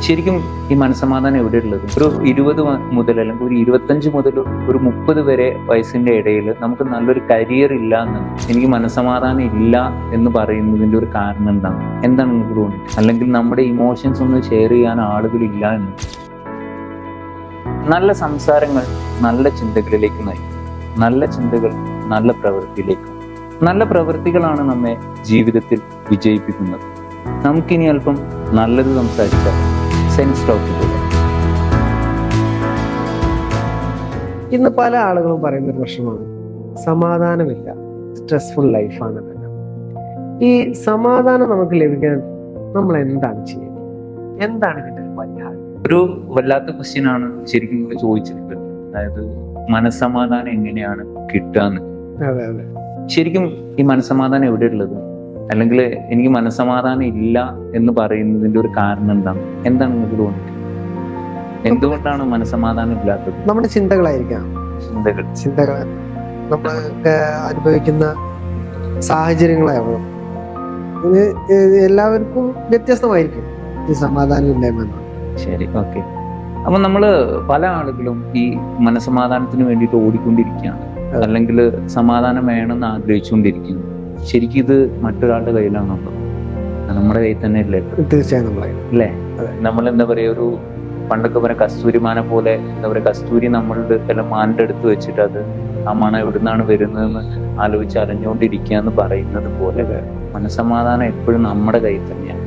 ശരിക്കും ഈ മനസ്സമാധാനം എവിടെ ഉള്ളത്? ഒരു 20 മുതൽ അല്ലെങ്കിൽ ഒരു 25 മുതൽ ഒരു 30 വരെ വയസ്സിന്റെ ഇടയിൽ നമുക്ക് നല്ലൊരു കരിയർ ഇല്ല എന്നാണ്, എനിക്ക് മനസ്സമാധാനം ഇല്ല എന്ന് പറയുന്നതിന്റെ ഒരു കാരണം എന്താണ് നിങ്ങൾക്ക് തോന്നുന്നത്? അല്ലെങ്കിൽ നമ്മുടെ ഇമോഷൻസ് ഒന്ന് ഷെയർ ചെയ്യാൻ ആളുകളില്ല എന്ന്. നല്ല സംസാരങ്ങൾ നല്ല ചിന്തകളിലേക്ക് നയിക്കും, നല്ല ചിന്തകൾ നല്ല പ്രവൃത്തിയിലേക്കും. നല്ല പ്രവൃത്തികളാണ് നമ്മെ ജീവിതത്തിൽ വിജയിപ്പിക്കുന്നത്. നമുക്കിനി അല്പം നല്ലത് സംസാരിച്ചാൽ സെൻസ് ടോക്ക്. ഇന്ന് പല ആളുകളും പറയുന്ന ഒരു പ്രശ്നമാണ് സമാധാനമില്ല, സ്ട്രെസ്ഫുൾ ലൈഫാണ്. ഈ സമാധാനം നമുക്ക് ലഭിക്കാൻ നമ്മൾ എന്താണ് ചെയ്യുന്നത്? എന്താണ് ഇതിന്റെ ഒരു പരിഹാരം? ഒരു വല്ലാത്ത ക്വസ്റ്റ്യൻ ആണ് ശരിക്കും ചോദിച്ചിട്ടുള്ളത്. അതായത് മനസ്സമാധാനം എങ്ങനെയാണ് കിട്ടാന്ന്. അതെ അതെ, ശരിക്കും ഈ മനസ്സമാധാനം എവിടെ ഉള്ളത്? അല്ലെങ്കിൽ എനിക്ക് മനസ്സമാധാനം ഇല്ല എന്ന് പറയുന്നതിന്റെ ഒരു കാരണം എന്താണ് നിങ്ങൾക്ക് തോന്നുന്നത്? എന്തുകൊണ്ടാണ് മനസ്സമാധാനം ഇല്ലാത്തത്? നമ്മുടെ ചിന്തകളായിരിക്കാം. ചിന്തകൾ നമ്മൾ അനുഭവിക്കുന്ന സാഹചര്യങ്ങളാവണം. ഇത് എല്ലാവർക്കും വ്യത്യസ്തമായിരിക്കും ഈ സമാധാനം ഇല്ലായ്മ. ശരി, ഓക്കെ. അപ്പൊ നമ്മള് പല ആളുകളും ഈ മനസ്സമാധാനത്തിന് വേണ്ടിയിട്ട് ഓടിക്കൊണ്ടിരിക്കുകയാണ്, അല്ലെങ്കിൽ സമാധാനം വേണമെന്ന് ആഗ്രഹിച്ചുകൊണ്ടിരിക്കുന്നു. ശരിക്കും ഇത് മറ്റൊരാളുടെ കയ്യിലാണോ? നമ്മുടെ കയ്യിൽ തന്നെ അല്ലേ? തീർച്ചയായും അല്ലേ? നമ്മൾ എന്താ പറയാ, ഒരു പണ്ടൊക്കെ പറയാം കസ്തൂരിമാനെ പോലെ, എന്താ പറയാ, കസ്തൂരി നമ്മളുടെ ചില മാൻ്റെ അടുത്ത് വെച്ചിട്ട് അത് ആ മണം എവിടുന്നാണ് വരുന്നതെന്ന് ആലോചിച്ച് അലഞ്ഞുകൊണ്ടിരിക്കുക എന്ന് പറയുന്നത് പോലെ മനസ്സമാധാനം എപ്പോഴും നമ്മുടെ കയ്യിൽ തന്നെയാണ്.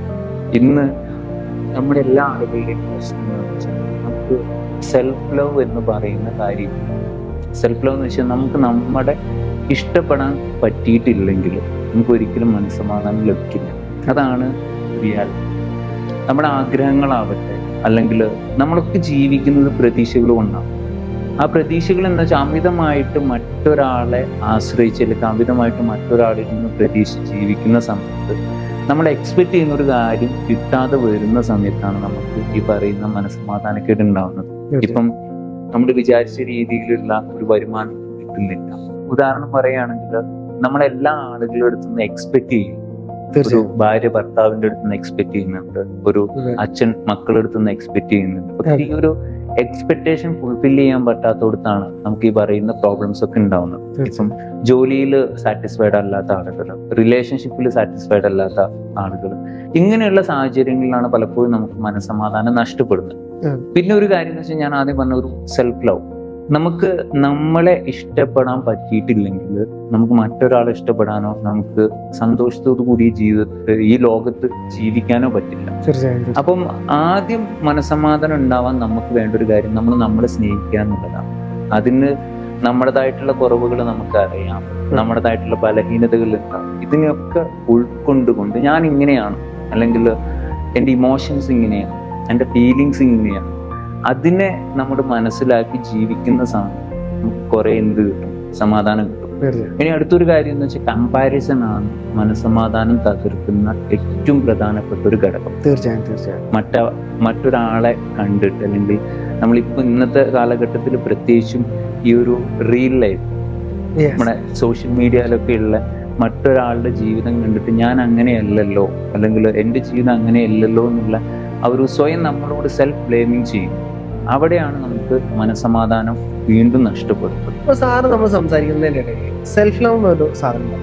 ഇന്ന് നമ്മുടെ എല്ലാ ആളുകളുടെയും പ്രശ്നം നമുക്ക് സെൽഫ് ലവ് എന്ന് പറയുന്ന കാര്യം. സെൽഫ് ലവ് എന്ന് വെച്ചാൽ നമുക്ക് നമ്മുടെ ഇഷ്ടപ്പെടാൻ പറ്റിയിട്ടില്ലെങ്കിൽ നമുക്ക് ഒരിക്കലും മനസ്സമാധാനം ലഭിക്കില്ല. അതാണ് റിയാലിറ്റി. നമ്മുടെ ആഗ്രഹങ്ങളാവട്ടെ, അല്ലെങ്കിൽ നമ്മളൊക്കെ ജീവിക്കുന്നത് പ്രതീക്ഷകൾ കൊണ്ടാണ്. ആ പ്രതീക്ഷകൾ എന്താ വെച്ചാൽ അമിതമായിട്ട് മറ്റൊരാളെ ആശ്രയിച്ച്, അല്ലെങ്കിൽ അമിതമായിട്ട് മറ്റൊരാളിൽ നിന്ന് പ്രതീക്ഷിച്ച് ജീവിക്കുന്ന സമയത്ത് നമ്മൾ എക്സ്പെക്ട് ചെയ്യുന്ന ഒരു കാര്യം കിട്ടാതെ വരുന്ന സമയത്താണ് നമുക്ക് ഈ പറയുന്ന മനസ്സമാധാനക്കേട് ഉണ്ടാവുന്നത്. ഇപ്പം നമ്മൾ വിചാരിച്ച രീതിയിലുള്ള ഒരു വരുമാനം കിട്ടുന്നില്ല. ഉദാഹരണം പറയുകയാണെങ്കിൽ നമ്മളെല്ലാ ആളുകളുടെ അടുത്ത് നിന്ന് എക്സ്പെക്ട് ചെയ്യും. ഒരു ഭാര്യ ഭർത്താവിന്റെ അടുത്ത് നിന്ന് എക്സ്പെക്ട് ചെയ്യുന്നുണ്ട്, ഒരു അച്ഛൻ മക്കളുടെ അടുത്ത് നിന്ന് എക്സ്പെക്ട് ചെയ്യുന്നുണ്ട്. പക്ഷേ ഈ ഒരു എക്സ്പെക്ടേഷൻ ഫുൾഫിൽ ചെയ്യാൻ പറ്റാത്തടത്താണ് നമുക്ക് ഈ പറയുന്ന പ്രോബ്ലംസ് ഒക്കെ ഉണ്ടാവുന്നത്. ഇപ്പം ജോലിയിൽ സാറ്റിസ്ഫൈഡ് അല്ലാത്ത ആളുകൾ, റിലേഷൻഷിപ്പിൽ സാറ്റിസ്ഫൈഡ് അല്ലാത്ത ആളുകൾ, ഇങ്ങനെയുള്ള സാഹചര്യങ്ങളിലാണ് പലപ്പോഴും നമുക്ക് മനസ്സമാധാനം നഷ്ടപ്പെടുന്നത്. പിന്നെ ഒരു കാര്യം എന്ന് വെച്ചാൽ ഞാൻ ആദ്യം പറഞ്ഞ ഒരു സെൽഫ് ലവ്. നമുക്ക് നമ്മളെ ഇഷ്ടപ്പെടാൻ പറ്റിയിട്ടില്ലെങ്കിൽ നമുക്ക് മറ്റൊരാളെ ഇഷ്ടപ്പെടാനോ നമുക്ക് സന്തോഷത്തോടു കൂടി ജീവിതത്തിൽ ഈ ലോകത്ത് ജീവിക്കാനോ പറ്റില്ല. അപ്പം ആദ്യം മനസ്സമാധാനം ഉണ്ടാവാൻ നമുക്ക് വേണ്ട ഒരു കാര്യം നമ്മൾ നമ്മളെ സ്നേഹിക്കുക എന്നുള്ളതാണ്. അതിന് നമ്മുടേതായിട്ടുള്ള കുറവുകൾ നമുക്കറിയാം, നമ്മുടേതായിട്ടുള്ള ബലഹീനതകൾ ഉണ്ടാവും. ഇതിനെയൊക്കെ ഉൾക്കൊണ്ടുകൊണ്ട് ഞാൻ ഇങ്ങനെയാണ്, അല്ലെങ്കിൽ എൻ്റെ ഇമോഷൻസ് ഇങ്ങനെയാണ്, എൻ്റെ ഫീലിങ്സ് ഇങ്ങനെയാണ്, അതിനെ നമ്മൾ മനസ്സിലാക്കി ജീവിക്കുന്ന സമയം നമുക്ക് കുറെ എന്ത് കിട്ടും? സമാധാനം കിട്ടും. ഇനി അടുത്തൊരു കാര്യം എന്ന് വെച്ചാൽ കമ്പാരിസൺ ആണ് മനസ്സമാധാനം തകർക്കുന്ന ഏറ്റവും പ്രധാനപ്പെട്ട ഒരു ഘടകം. തീർച്ചയായും മറ്റൊരാളെ കണ്ടിട്ട്, അല്ലെങ്കിൽ നമ്മളിപ്പോൾ ഇന്നത്തെ കാലഘട്ടത്തിൽ പ്രത്യേകിച്ചും ഈ ഒരു റിയൽ ലൈഫ്, നമ്മുടെ സോഷ്യൽ മീഡിയയിലൊക്കെ ഉള്ള മറ്റൊരാളുടെ ജീവിതം കണ്ടിട്ട് ഞാൻ അങ്ങനെയല്ലല്ലോ, അല്ലെങ്കിൽ എൻ്റെ ജീവിതം അങ്ങനെയല്ലല്ലോ എന്നുള്ള ഒരു സ്വയം നമ്മളോട് സെൽഫ് ബ്ലെയിമിങ് ചെയ്യും. അവിടെയാണ് നമുക്ക് മനസ്സമാധാനം വീണ്ടും നഷ്ടപ്പെടുന്നത്. ഇപ്പോൾ സാറ് നമ്മൾ സംസാരിക്കുന്നതിൻ്റെ ഇടയിൽ സെൽഫ് ലവ് എന്നൊരു സാധനം,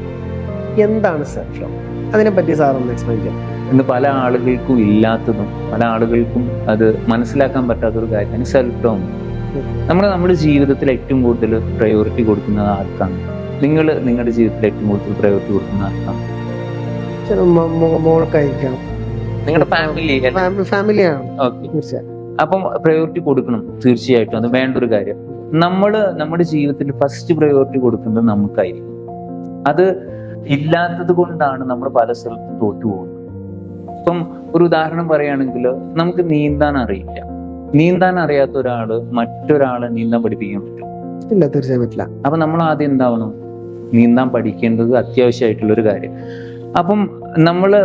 എന്താണ് സെൽഫ് ലവ്? അതിനെപ്പറ്റി സാറൊന്ന് എക്സ്പ്ലെയിൻ ചെയ്യാം. ഇന്ന് പല ആളുകൾക്കും ഇല്ലാത്തതും പല ആളുകൾക്കും അത് മനസ്സിലാക്കാൻ പറ്റാത്തൊരു കാര്യമാണ് സെൽഫ് ലവ്. നമ്മുടെ ജീവിതത്തിൽ ഏറ്റവും കൂടുതൽ പ്രയോറിറ്റി കൊടുക്കുന്നത് ആർക്കാണ്? നിങ്ങൾ നിങ്ങളുടെ ജീവിതത്തിൽ ഏറ്റവും കൂടുതൽ പ്രയോറിറ്റി കൊടുക്കുന്ന ആർക്കാണ്? മോൾക്കായിരിക്കാം, നിങ്ങളുടെ ഫാമിലിയാണ്. ഓക്കെ, അപ്പം പ്രയോറിറ്റി കൊടുക്കണം തീർച്ചയായിട്ടും, അത് വേണ്ട ഒരു കാര്യം. നമ്മുടെ ജീവിതത്തിൽ ഫസ്റ്റ് പ്രയോറിറ്റി കൊടുക്കുന്നത് നമുക്കായിരിക്കും. അത് ഇല്ലാത്തത് കൊണ്ടാണ് നമ്മൾ പല സ്ഥലത്തും തോറ്റു പോകുന്നത്. ഇപ്പം ഒരു ഉദാഹരണം പറയുകയാണെങ്കിൽ നമുക്ക് നീന്താൻ അറിയില്ല. നീന്താൻ അറിയാത്ത ഒരാള് മറ്റൊരാളെ നീന്താൻ പഠിപ്പിക്കാൻ പറ്റും? ഇല്ല, തീർച്ചയായും പറ്റില്ല. അപ്പൊ നമ്മൾ ആദ്യം എന്താവണം? നീന്താൻ പഠിക്കേണ്ടത് അത്യാവശ്യമായിട്ടുള്ളൊരു കാര്യം. അപ്പം നമ്മളെ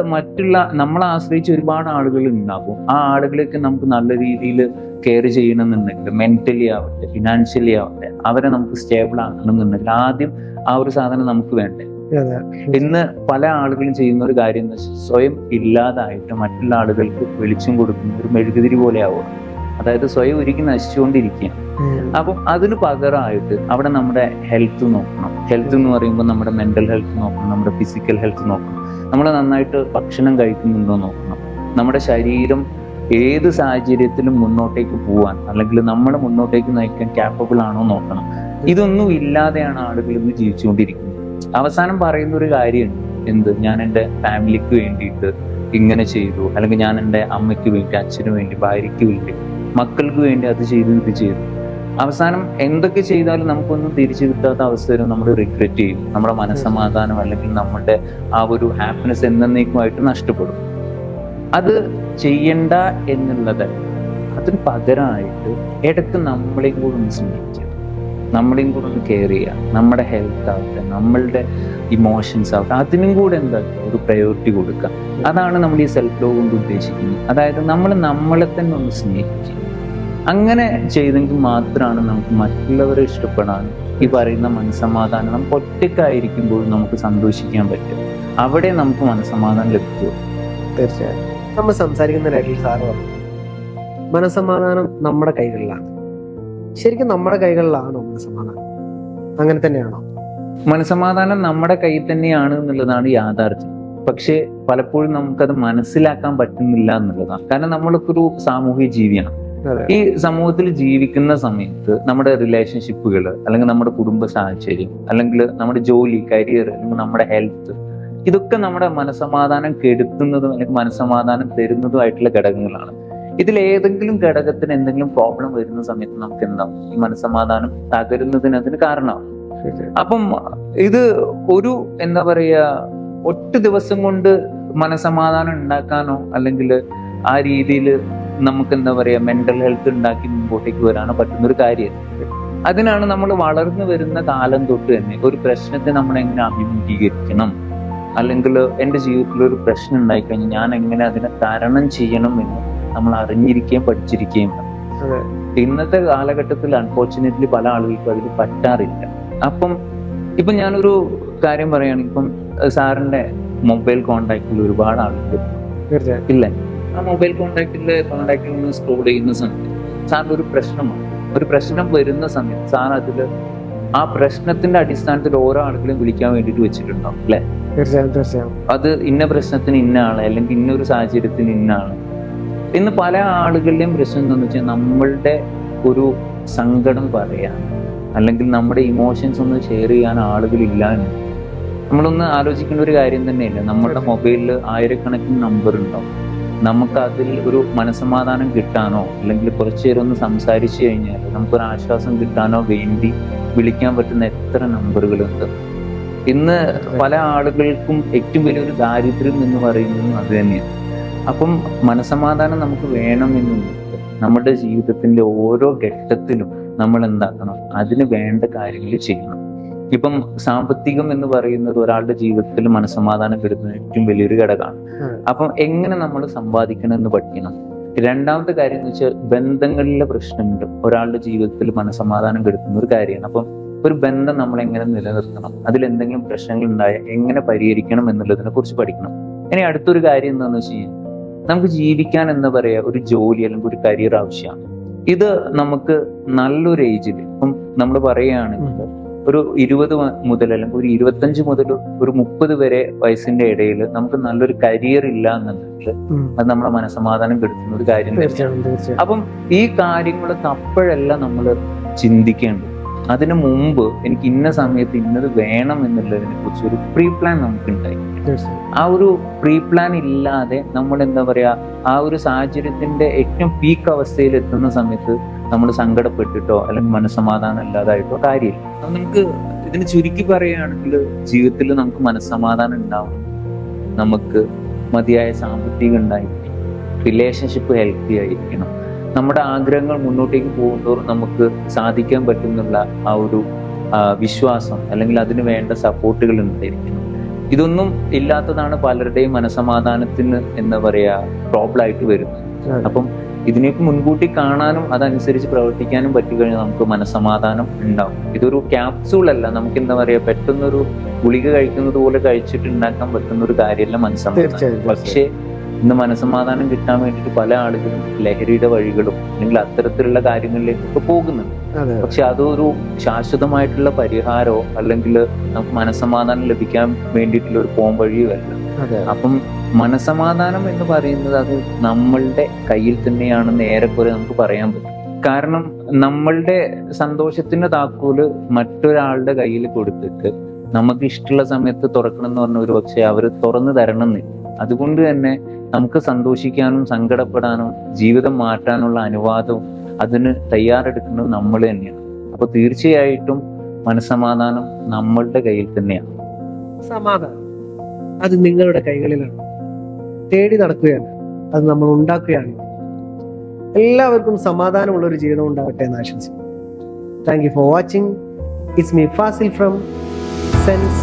ആശ്രയിച്ച് ഒരുപാട് ആളുകൾ ഉണ്ടാകും. ആ ആളുകളെയൊക്കെ നമുക്ക് നല്ല രീതിയിൽ കെയർ ചെയ്യണമെന്നുണ്ടെങ്കിൽ, മെന്റലി ആവട്ടെ ഫിനാൻഷ്യലി ആവട്ടെ, അവരെ നമുക്ക് സ്റ്റേബിൾ ആക്കണം എന്നുണ്ടെങ്കിൽ ആദ്യം ആ ഒരു സാധനം നമുക്ക് വേണ്ടേ. അതെ. ഇന്ന് പല ആളുകളും ചെയ്യുന്ന ഒരു കാര്യം എന്ന് വെച്ചാൽ സ്വയം ഇല്ലാതായിട്ട് മറ്റുള്ള ആളുകൾക്ക് വെളിച്ചം കൊടുക്കുന്ന ഒരു മെഴുകുതിരി പോലെ ആവുക. അതായത് സ്വയം ഒരുക്കി നശിച്ചുകൊണ്ടിരിക്കുകയാണ്. അപ്പം അതിന് പകരമായിട്ട് അവിടെ നമ്മുടെ ഹെൽത്ത് നോക്കണം. ഹെൽത്ത് എന്ന് പറയുമ്പോൾ നമ്മുടെ മെന്റൽ ഹെൽത്ത് നോക്കണം, നമ്മുടെ ഫിസിക്കൽ ഹെൽത്ത് നോക്കണം, നമ്മൾ നന്നായിട്ട് ഭക്ഷണം കഴിക്കുന്നുണ്ടോ നോക്കണം, നമ്മുടെ ശരീരം ഏത് സാഹചര്യത്തിലും മുന്നോട്ടേക്ക് പോവാൻ അല്ലെങ്കിൽ നമ്മളെ മുന്നോട്ടേക്ക് നയിക്കാൻ ക്യാപ്പബിൾ ആണോ നോക്കണം. ഇതൊന്നും ഇല്ലാതെയാണ് ആളുകൾ ഇന്ന് ജീവിച്ചുകൊണ്ടിരിക്കുന്നത്. അവസാനം പറയുന്ന ഒരു കാര്യമുണ്ട്, എന്ത്, ഞാൻ എൻ്റെ ഫാമിലിക്ക് വേണ്ടിയിട്ട് ഇങ്ങനെ ചെയ്തു, അല്ലെങ്കിൽ ഞാൻ എൻ്റെ അമ്മയ്ക്ക് വേണ്ടി, അച്ഛന് വേണ്ടി, ഭാര്യയ്ക്ക് വേണ്ടി, മക്കൾക്ക് വേണ്ടി അത് ചെയ്തു, ഇത് ചെയ്തു. അവസാനം എന്തൊക്കെ ചെയ്താലും നമുക്കൊന്നും തിരിച്ചു കിട്ടാത്ത അവസ്ഥ വരും. നമ്മൾ റിഗ്രറ്റ് ചെയ്യും, നമ്മുടെ മനസ്സമാധാനം അല്ലെങ്കിൽ നമ്മുടെ ആ ഒരു ഹാപ്പിനെസ് എന്നേക്കുമായിട്ട് നഷ്ടപ്പെടും. അത് ചെയ്യണ്ട എന്നുള്ളത്, അതിന് പകരമായിട്ട് ഇടയ്ക്ക് നമ്മളെയും കൂടെ ഒന്ന് സ്നേഹിക്കുക, നമ്മളെയും കൂടെ ഒന്ന് കെയർ ചെയ്യുക. നമ്മുടെ ഹെൽത്ത് ആവട്ടെ, നമ്മളുടെ ഇമോഷൻസ് ആവട്ടെ, അതിനും കൂടെ എന്താ ഒരു പ്രയോറിറ്റി കൊടുക്കുക. അതാണ് നമ്മൾ ഈ സെൽഫ് ലവ് കൊണ്ട് ഉദ്ദേശിക്കുന്നത്. അതായത് നമ്മൾ നമ്മളെ തന്നെ ഒന്ന് സ്നേഹിക്കുക. അങ്ങനെ ചെയ്തെങ്കിൽ മാത്രമാണ് നമുക്ക് മറ്റുള്ളവരെ ഇഷ്ടപ്പെടാനും ഈ പറയുന്ന മനസ്സമാധാനം നമുക്ക് ഒറ്റയ്ക്കായിരിക്കുമ്പോൾ നമുക്ക് സന്തോഷിക്കാൻ പറ്റും. അവിടെ നമുക്ക് മനസ്സമാധാനം ലഭിക്കും. തീർച്ചയായും. നമ്മൾ സംസാരിക്കുന്നതിനായിട്ട് സാറ് പറഞ്ഞു മനസ്സമാധാനം നമ്മുടെ കൈകളിലാണ്. ശരിക്കും നമ്മുടെ കൈകളിലാണോ മനസ്സമാധാനം? അങ്ങനെ തന്നെയാണോ? മനസ്സമാധാനം നമ്മുടെ കയ്യിൽ തന്നെയാണ് എന്നുള്ളതാണ് യാഥാർത്ഥ്യം. പക്ഷെ പലപ്പോഴും നമുക്കത് മനസ്സിലാക്കാൻ പറ്റുന്നില്ല എന്നുള്ളതാണ്. കാരണം നമ്മളൊക്കെ ഒരു സാമൂഹിക ജീവിയാണ്. ഈ സമൂഹത്തിൽ ജീവിക്കുന്ന സമയത്ത് നമ്മുടെ റിലേഷൻഷിപ്പുകൾ അല്ലെങ്കിൽ നമ്മുടെ കുടുംബ സാഹചര്യം അല്ലെങ്കിൽ നമ്മുടെ ജോലി, കരിയർ അല്ലെങ്കിൽ നമ്മുടെ ഹെൽത്ത്, ഇതൊക്കെ നമ്മുടെ മനസ്സമാധാനം കെടുത്തുന്നതും അല്ലെങ്കിൽ മനസ്സമാധാനം തരുന്നതുമായിട്ടുള്ള ഘടകങ്ങളാണ്. ഇതിൽ ഏതെങ്കിലും ഘടകത്തിന് എന്തെങ്കിലും പ്രോബ്ലം വരുന്ന സമയത്ത് നമുക്ക് എന്താവും, ഈ മനസ്സമാധാനം തകരുന്നതിന് അതിന് കാരണമാവും. അപ്പം ഇത് ഒരു എന്താ പറയാ, ഒറ്റ ദിവസം കൊണ്ട് മനസ്സമാധാനം ഉണ്ടാക്കാനോ അല്ലെങ്കിൽ ആ രീതിയിൽ നമുക്ക് എന്താ പറയാ മെന്റൽ ഹെൽത്ത് ഉണ്ടാക്കി മുമ്പോട്ടേക്ക് വരാനോ പറ്റുന്ന ഒരു കാര്യം. അതിനാണ് നമ്മൾ വളർന്നു വരുന്ന കാലം തൊട്ട് തന്നെ ഒരു പ്രശ്നത്തെ നമ്മൾ എങ്ങനെ അഭിമുഖീകരിക്കണം, അല്ലെങ്കിൽ എൻ്റെ ജീവിതത്തിൽ ഒരു പ്രശ്നം ഉണ്ടായിക്കഴിഞ്ഞാൽ ഞാൻ എങ്ങനെ അതിനെ തരണം ചെയ്യണം എന്ന് നമ്മൾ അറിഞ്ഞിരിക്കുകയും പഠിച്ചിരിക്കുകയും വേണം. ഇന്നത്തെ കാലഘട്ടത്തിൽ അൺഫോർച്ചുനേറ്റ്ലി പല ആളുകൾക്കും അതിൽ പറ്റാറില്ല. അപ്പം ഇപ്പൊ ഞാനൊരു കാര്യം പറയുകയാണെങ്കിൽ, ഇപ്പം സാറിന്റെ മൊബൈൽ കോണ്ടാക്റ്റിൽ ഒരുപാട് ആളുകൾ ഇല്ലേ, ആ മൊബൈൽ കോണ്ടാക്റ്റിൽ നിന്ന് സ്ക്രോൾ ചെയ്യുന്ന സമയത്ത് സാറിന് ഒരു പ്രശ്നം വരുന്ന സമയത്ത് സാർ അതില് ആ പ്രശ്നത്തിന്റെ അടിസ്ഥാനത്തിൽ ഓരോ ആളുകളെയും വിളിക്കാൻ വേണ്ടിയിട്ട് വെച്ചിട്ടുണ്ടാവും അല്ലെ? തീർച്ചയായും. അത് ഇന്ന പ്രശ്നത്തിന് ഇന്ന ആള് അല്ലെങ്കിൽ ഇന്നൊരു സാഹചര്യത്തിന് ഇന്ന ആള്. ഇന്ന് പല ആളുകളുടെയും പ്രശ്നം എന്താണെന്ന് വെച്ചാൽ നമ്മളുടെ ഒരു സങ്കടം പറയാൻ അല്ലെങ്കിൽ നമ്മുടെ ഇമോഷൻസ് ഒന്ന് ഷെയർ ചെയ്യാൻ ആളുകളില്ല. നമ്മളൊന്ന് ആലോചിക്കേണ്ട ഒരു കാര്യം തന്നെയില്ല. നമ്മുടെ മൊബൈലിൽ ആയിരക്കണക്കിന് നമ്പർ ഉണ്ടാവും. നമുക്ക് അതിൽ ഒരു മനസ്സമാധാനം കിട്ടാനോ അല്ലെങ്കിൽ കുറച്ചു നേരം ഒന്ന് സംസാരിച്ചു കഴിഞ്ഞാൽ നമുക്കൊരു ആശ്വാസം കിട്ടാനോ വേണ്ടി വിളിക്കാൻ പറ്റുന്ന എത്ര നമ്പറുകളുണ്ട്. ഇന്ന് പല ആളുകൾക്കും ഏറ്റവും വലിയൊരു ദാരിദ്ര്യം എന്ന് പറയുന്നതും അത് തന്നെയാണ്. അപ്പം മനസ്സമാധാനം നമുക്ക് വേണമെന്നുണ്ട്. നമ്മുടെ ജീവിതത്തിന്റെ ഓരോ ഘട്ടത്തിലും നമ്മൾ എന്താക്കണം, അതിന് വേണ്ട കാര്യങ്ങൾ ചെയ്യണം. ഇപ്പം സാമ്പത്തികം എന്ന് പറയുന്നത് ഒരാളുടെ ജീവിതത്തിൽ മനസ്സമാധാനം കെടുത്തുന്ന ഏറ്റവും വലിയൊരു ഘടകമാണ്. അപ്പം എങ്ങനെ നമ്മൾ സമ്പാദിക്കണം എന്ന് പഠിക്കണം. രണ്ടാമത്തെ കാര്യം എന്ന് വെച്ചാൽ ബന്ധങ്ങളിലെ പ്രശ്നങ്ങൾ ഒരാളുടെ ജീവിതത്തിൽ മനസ്സമാധാനം കെടുത്തുന്ന ഒരു കാര്യമാണ്. അപ്പം ഒരു ബന്ധം നമ്മൾ എങ്ങനെ നിലനിർത്തണം, അതിലെന്തെങ്കിലും പ്രശ്നങ്ങൾ ഉണ്ടായാൽ എങ്ങനെ പരിഹരിക്കണം എന്നുള്ളതിനെ കുറിച്ച് പഠിക്കണം. ഇനി അടുത്തൊരു കാര്യം എന്താണെന്ന് വെച്ച് കഴിഞ്ഞാൽ, നമുക്ക് ജീവിക്കാൻ എന്താ പറയാ ഒരു ജോലി അല്ലെങ്കിൽ ഒരു കരിയർ ആവശ്യമാണ്. ഇത് നമുക്ക് നല്ലൊരു ഏജിൽ, ഇപ്പം നമ്മൾ പറയുകയാണെങ്കിൽ ഒരു 20 മുതൽ അല്ലെങ്കിൽ ഒരു 25 മുതൽ ഒരു 30 വരെ വയസ്സിന്റെ ഇടയിൽ നമുക്ക് നല്ലൊരു കരിയർ ഇല്ല എന്നുണ്ടെങ്കിൽ അത് നമ്മളെ മനസ്സമാധാനം കെടുത്തുന്ന ഒരു കാര്യം തന്നെയാണ്. അപ്പം ഈ കാര്യങ്ങളൊക്കെ അപ്പോഴല്ല നമ്മൾ ചിന്തിക്കേണ്ടത്. അതിനു മുമ്പ് എനിക്ക് ഇന്ന സമയത്ത് ഇന്നത് വേണം എന്നുള്ളതിനെ കുറിച്ച് ഒരു പ്രീ പ്ലാൻ നമുക്ക് ഉണ്ടായി. ആ ഒരു പ്രീ പ്ലാൻ ഇല്ലാതെ നമ്മൾ എന്താ പറയാ ആ ഒരു സാഹചര്യത്തിന്റെ ഏറ്റവും പീക്ക് അവസ്ഥയിൽ എത്തുന്ന സമയത്ത് നമ്മൾ സങ്കടപ്പെട്ടിട്ടോ അല്ലെങ്കിൽ മനസ്സമാധാനം ഇല്ലാതായിട്ടോ കാര്യമില്ല. നമുക്ക് ഇതിന് ചുരുക്കി പറയുകയാണെങ്കിൽ ജീവിതത്തിൽ നമുക്ക് മനസ്സമാധാനം ഉണ്ടാവണം, നമുക്ക് മതിയായ സാമ്പത്തികം ഉണ്ടായിരിക്കണം, റിലേഷൻഷിപ്പ് ഹെൽത്തി ആയിരിക്കണം, നമ്മുടെ ആഗ്രഹങ്ങൾ മുന്നോട്ടേക്ക് പോകുന്നതോറും നമുക്ക് സാധിക്കാൻ പറ്റുന്നുള്ള ആ ഒരു വിശ്വാസം അല്ലെങ്കിൽ അതിന് വേണ്ട സപ്പോർട്ടുകൾ ഉണ്ടായിരിക്കണം. ഇതൊന്നും ഇല്ലാത്തതാണ് പലരുടെയും മനസ്സമാധാനത്തിന് എന്താ പറയാ പ്രോബ്ലം ആയിട്ട് വരുന്നത്. അപ്പം ഇതിനേക്ക് മുൻകൂട്ടി കാണാനും അതനുസരിച്ച് പ്രവർത്തിക്കാനും പറ്റിക്കഴിഞ്ഞാൽ നമുക്ക് മനസ്സമാധാനം ഉണ്ടാവും. ഇതൊരു ക്യാപ്സൂൾ അല്ല, നമുക്ക് എന്താ പറയാ പെട്ടെന്നൊരു ഗുളിക കഴിക്കുന്നത് പോലെ കഴിച്ചിട്ട് ഉണ്ടാക്കാൻ പറ്റുന്ന ഒരു കാര്യമല്ല മനസ്സമാധാനം. തീർച്ചയായും. പക്ഷേ ഇന്ന് മനസ്സമാധാനം കിട്ടാൻ വേണ്ടിയിട്ട് പല ആളുകളും ലഹരിയുടെ വഴികളും അല്ലെങ്കിൽ അത്തരത്തിലുള്ള കാര്യങ്ങളിലേക്കൊക്കെ പോകുന്നുണ്ട്. അതെ പക്ഷെ അതൊരു ശാശ്വതമായിട്ടുള്ള പരിഹാരമോ അല്ലെങ്കിൽ നമുക്ക് മനസ്സമാധാനം ലഭിക്കാൻ വേണ്ടിയിട്ടുള്ള ഒരു പോം വഴിയോ അല്ല. അതെ അപ്പം മനസമാധാനം എന്ന് പറയുന്നത് അത് നമ്മളുടെ കയ്യിൽ തന്നെയാണെന്ന് ഏറെക്കുറെ നമുക്ക് പറയാൻ പറ്റും. കാരണം നമ്മളുടെ സന്തോഷത്തിന്റെ താക്കോല് മറ്റൊരാളുടെ കയ്യിൽ കൊടുത്തിട്ട് നമുക്ക് ഇഷ്ടമുള്ള സമയത്ത് തുറക്കണം എന്ന് പറഞ്ഞ ഒരു പക്ഷേ അവർ തുറന്നു തരണം എന്നില്ല. അതുകൊണ്ട് തന്നെ നമുക്ക് സന്തോഷിക്കാനും സങ്കടപ്പെടാനും ജീവിതം മാറ്റാനുള്ള അനുവാദവും അതിന് തയ്യാറെടുക്കുന്നത് നമ്മൾ തന്നെയാണ്. അപ്പൊ തീർച്ചയായിട്ടും മനസ്സമാധാനം നമ്മളുടെ കയ്യിൽ തന്നെയാണ്. സമാധാനം അത് നിങ്ങളുടെ കൈകളിലാണ്. തേടി നടക്കുകയാണ്, അത് നമ്മൾ ഉണ്ടാക്കുകയാണ്. എല്ലാവർക്കും സമാധാനമുള്ള ഒരു ജീവിതം ഉണ്ടാവട്ടെ എന്ന് ആശംസിക്കുന്നു. Thank you for watching. It's me Fazil from sense